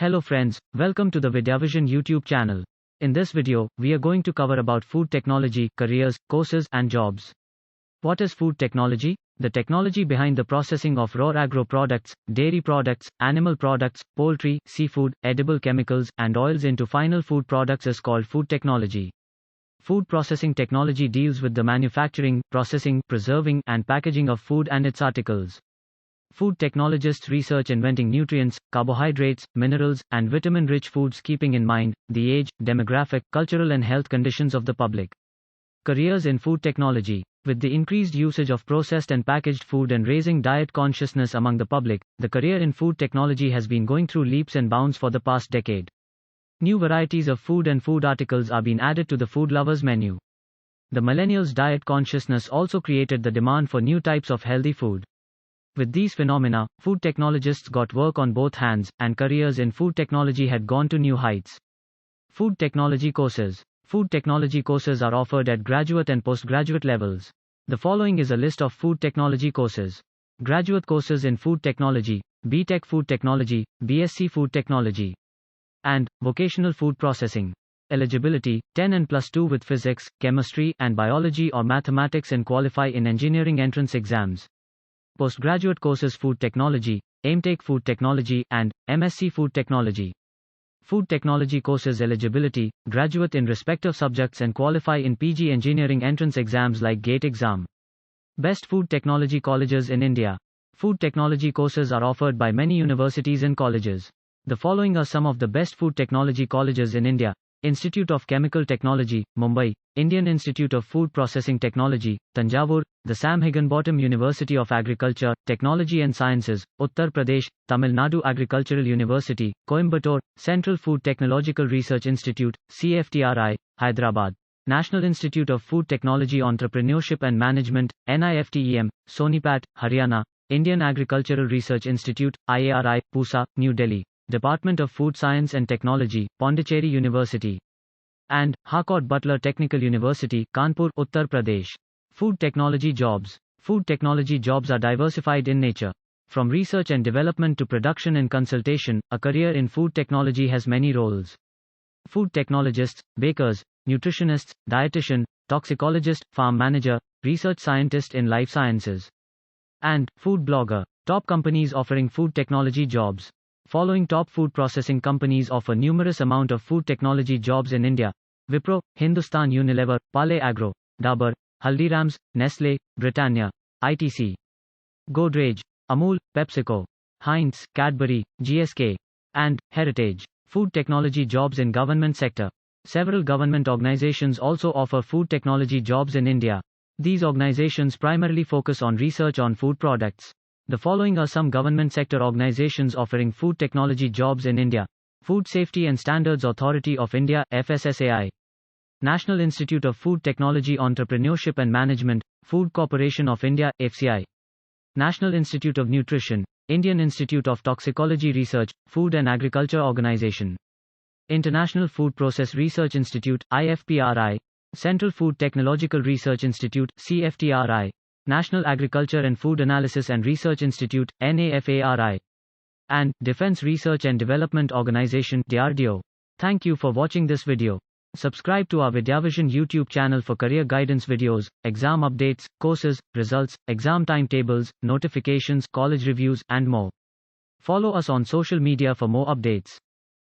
Hello friends, welcome to the Vidyavision YouTube channel. In this video, we are going to cover about food technology, careers, courses and jobs. What is food technology? The technology behind the processing of raw agro products, dairy products, animal products, poultry, seafood, edible chemicals and oils into final food products is called food technology. Food processing technology deals with the manufacturing, processing, preserving and packaging of food and its articles. Food technologists research inventing nutrients, carbohydrates, minerals, and vitamin-rich foods keeping in mind the age, demographic, cultural and health conditions of the public. Careers in food technology. With the increased usage of processed and packaged food and raising diet consciousness among the public, the career in food technology has been going through leaps and bounds for the past decade. New varieties of food and food articles are being added to the food lovers menu. The millennials' diet consciousness also created the demand for new types of healthy food. With these phenomena, food technologists got work on both hands, and careers in food technology had gone to new heights. Food technology courses. Food technology courses are offered at graduate and postgraduate levels. The following is a list of food technology courses. Graduate courses in food technology, B.Tech Food Technology, BSc Food Technology, and Vocational Food Processing. Eligibility, 10 and +2 with physics, chemistry, and biology or mathematics and qualify in engineering entrance exams. Postgraduate courses Food Technology, M.Tech Food Technology, and MSc Food Technology. Food technology courses eligibility, graduate in respective subjects and qualify in PG engineering entrance exams like GATE exam. Best food technology colleges in India. Food technology courses are offered by many universities and colleges. The following are some of the best food technology colleges in India. Institute of Chemical Technology, Mumbai, Indian Institute of Food Processing Technology, Tanjavur, the Sam Higginbotham University of Agriculture, Technology and Sciences, Uttar Pradesh, Tamil Nadu Agricultural University, Coimbatore, Central Food Technological Research Institute, CFTRI, Hyderabad. National Institute of Food Technology Entrepreneurship and Management, NIFTEM, Sonipat, Haryana, Indian Agricultural Research Institute, IARI, Pusa, New Delhi. Department of Food Science and Technology, Pondicherry University, and Harcourt Butler Technical University, Kanpur, Uttar Pradesh. Food technology jobs. Food technology jobs are diversified in nature. From research and development to production and consultation, a career in food technology has many roles. Food technologists, bakers, nutritionists, dietitian, toxicologist, farm manager, research scientist in life sciences, and food blogger. Top companies offering food technology jobs. Following top food processing companies offer numerous amount of food technology jobs in India. Wipro, Hindustan Unilever, Pale Agro, Dabur, Haldirams, Nestle, Britannia, ITC, Godrej, Amul, PepsiCo, Heinz, Cadbury, GSK, and Heritage. Food technology jobs in government sector. Several government organizations also offer food technology jobs in India. These organizations primarily focus on research on food products. The following are some government sector organizations offering food technology jobs in India. Food Safety and Standards Authority of India, FSSAI. National Institute of Food Technology Entrepreneurship and Management, Food Corporation of India, FCI. National Institute of Nutrition, Indian Institute of Toxicology Research, Food and Agriculture Organization. International Food Process Research Institute, IFPRI. Central Food Technological Research Institute, CFTRI. National Agriculture and Food Analysis and Research Institute, NAFARI. And Defense Research and Development Organization, DRDO. Thank you for watching this video. Subscribe to our Vidyavision YouTube channel for career guidance videos, exam updates, courses, results, exam timetables, notifications, college reviews, and more. Follow us on social media for more updates.